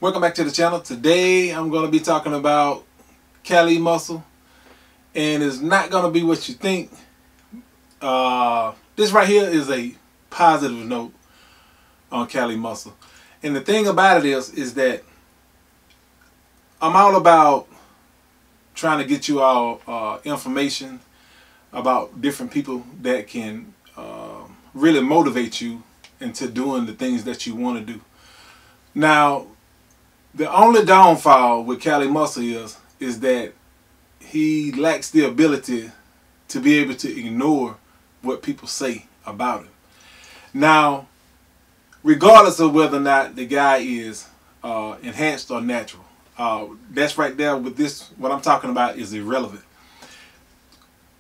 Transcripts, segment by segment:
Welcome back to the channel. Today I'm going to be talking about Kali Muscle, and it's not going to be what you think. This right here is a positive note on Kali Muscle, and the thing about it is that I'm all about trying to get you all information about different people that can really motivate you into doing the things that you want to do. Now, the only downfall with Kali Muscle is that he lacks the ability to be able to ignore what people say about him. Now, regardless of whether or not the guy is enhanced or natural, that's right there with this. What I'm talking about is irrelevant.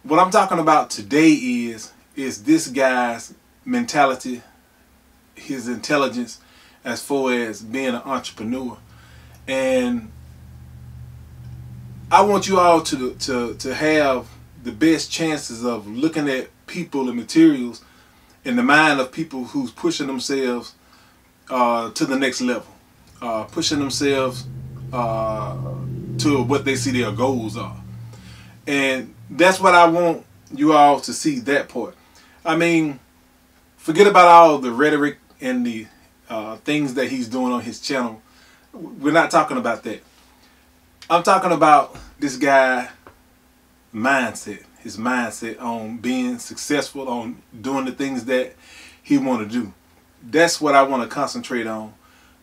What I'm talking about today is this guy's mentality, his intelligence as far as being an entrepreneur. And I want you all to have the best chances of looking at people and materials in the mind of people who's pushing themselves to the next level, pushing themselves to what they see their goals are. And that's what I want you all to see, that part. I mean, forget about all the rhetoric and the things that he's doing on his channel. We're not talking about that. I'm talking about this guy mindset, his mindset on being successful, on doing the things that he want to do. That's what I want to concentrate on,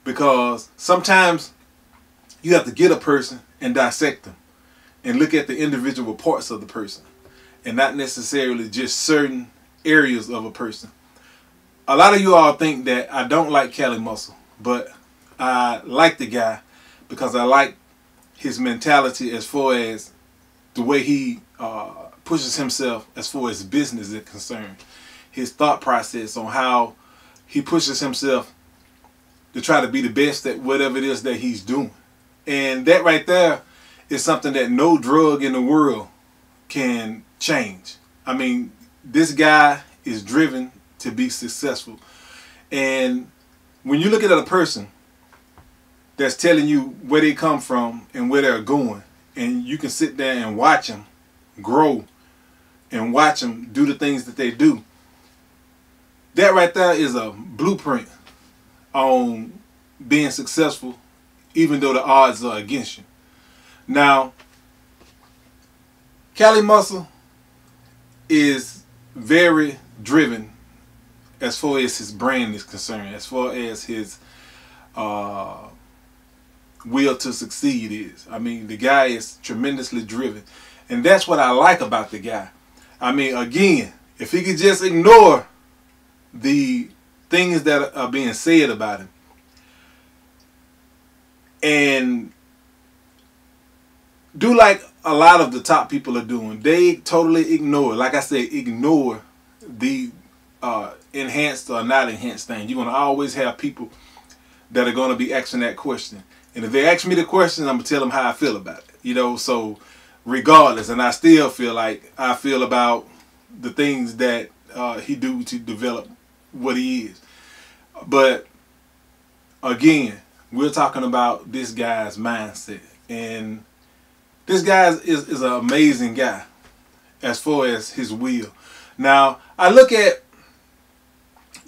because sometimes you have to get a person and dissect them and look at the individual parts of the person and not necessarily just certain areas of a person. A lot of you all think that I don't like Kali Muscle, but I like the guy because I like his mentality as far as the way he pushes himself as far as business is concerned. His thought process on how he pushes himself to try to be the best at whatever it is that he's doing. And that right there is something that no drug in the world can change. I mean, this guy is driven to be successful. And when you look at a person that's telling you where they come from and where they're going, and you can sit there and watch them grow and watch them do the things that they do, that right there is a blueprint on being successful, even though the odds are against you. Now, Kali Muscle is very driven as far as his brand is concerned, as far as his will to succeed is. I mean, the guy is tremendously driven, and that's what I like about the guy. I mean, again, if he could just ignore the things that are being said about him and do like a lot of the top people are doing, they totally ignore, like I said, ignore the enhanced or not enhanced thing. You're going to always have people that are going to be asking that question. And if they ask me the question, I'm going to tell them how I feel about it. You know, so regardless, and I still feel like I feel about the things that he do to develop what he is. But again, we're talking about this guy's mindset. And this guy is an amazing guy as far as his will. Now, I look at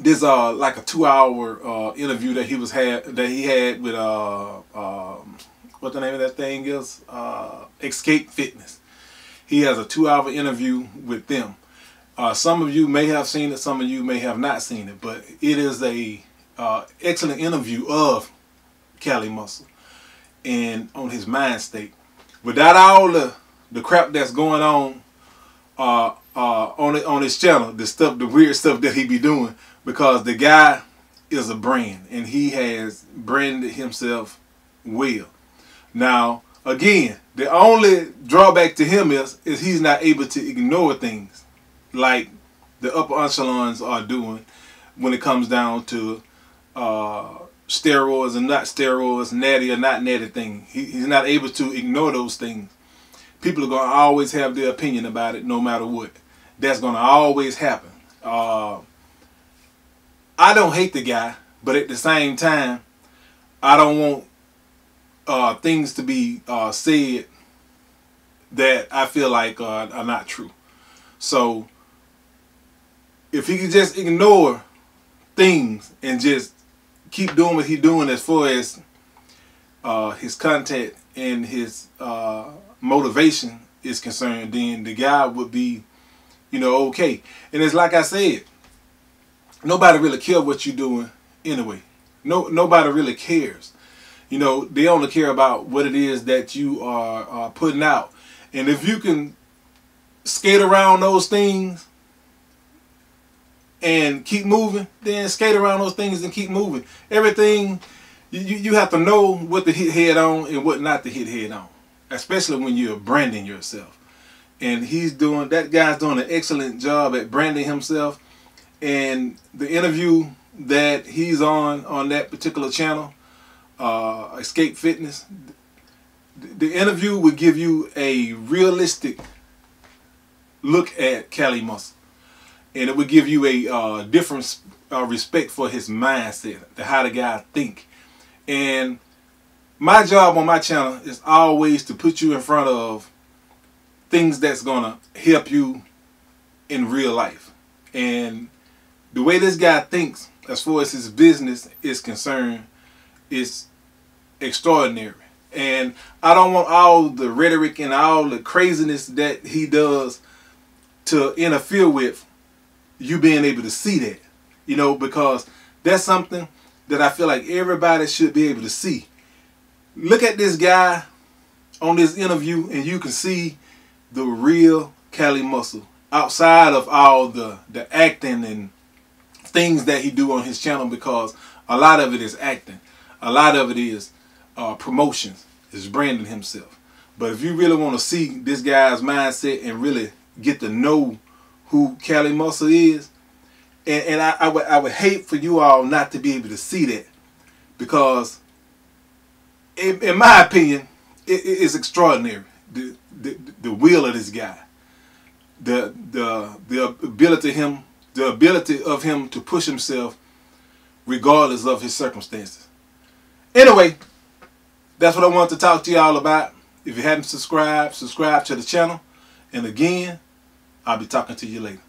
this like a 2-hour interview that he had with what the name of that thing is, Escape Fitness. He has a 2-hour interview with them. Some of you may have seen it, some of you may have not seen it, but it is a excellent interview of Kali Muscle and on his mind state, without all the crap that's going on his channel, the weird stuff that he be doing. Because the guy is a brand, and he has branded himself well. Now, again, the only drawback to him is he's not able to ignore things like the upper echelons are doing when it comes down to steroids and not steroids, natty or not natty thing. He's not able to ignore those things. People are going to always have their opinion about it no matter what. That's going to always happen. I don't hate the guy, but at the same time, I don't want things to be said that I feel like are not true. So if he could just ignore things and just keep doing what he's doing as far as his content and his motivation is concerned, then the guy would be, you know, okay. And it's like I said, nobody really cares what you're doing anyway. Nobody really cares. You know, they only care about what it is that you are putting out. And if you can skate around those things and keep moving, then skate around those things and keep moving. Everything, you have to know what to hit head on and what not to hit head on, especially when you're branding yourself. And that guy's doing an excellent job at branding himself. And the interview that he's on that particular channel, Escape Fitness, the interview would give you a realistic look at Cali Muscle. And it would give you a different respect for his mindset, how the guy think. And my job on my channel is always to put you in front of things that's going to help you in real life. And the way this guy thinks as far as his business is concerned is extraordinary. And I don't want all the rhetoric and all the craziness that he does to interfere with you being able to see that, you know, because that's something that I feel like everybody should be able to see. Look at this guy on this interview and you can see the real Cali Muscle outside of all the acting and things that he do on his channel, because a lot of it is acting. A lot of it is promotions, is branding himself. But if you really want to see this guy's mindset and really get to know who Cali Muscle is, and I would hate for you all not to be able to see that, because in my opinion it is extraordinary, the will of this guy, the ability of him to push himself regardless of his circumstances. Anyway, that's what I wanted to talk to y'all about. If you haven't subscribed, subscribe to the channel. And again, I'll be talking to you later.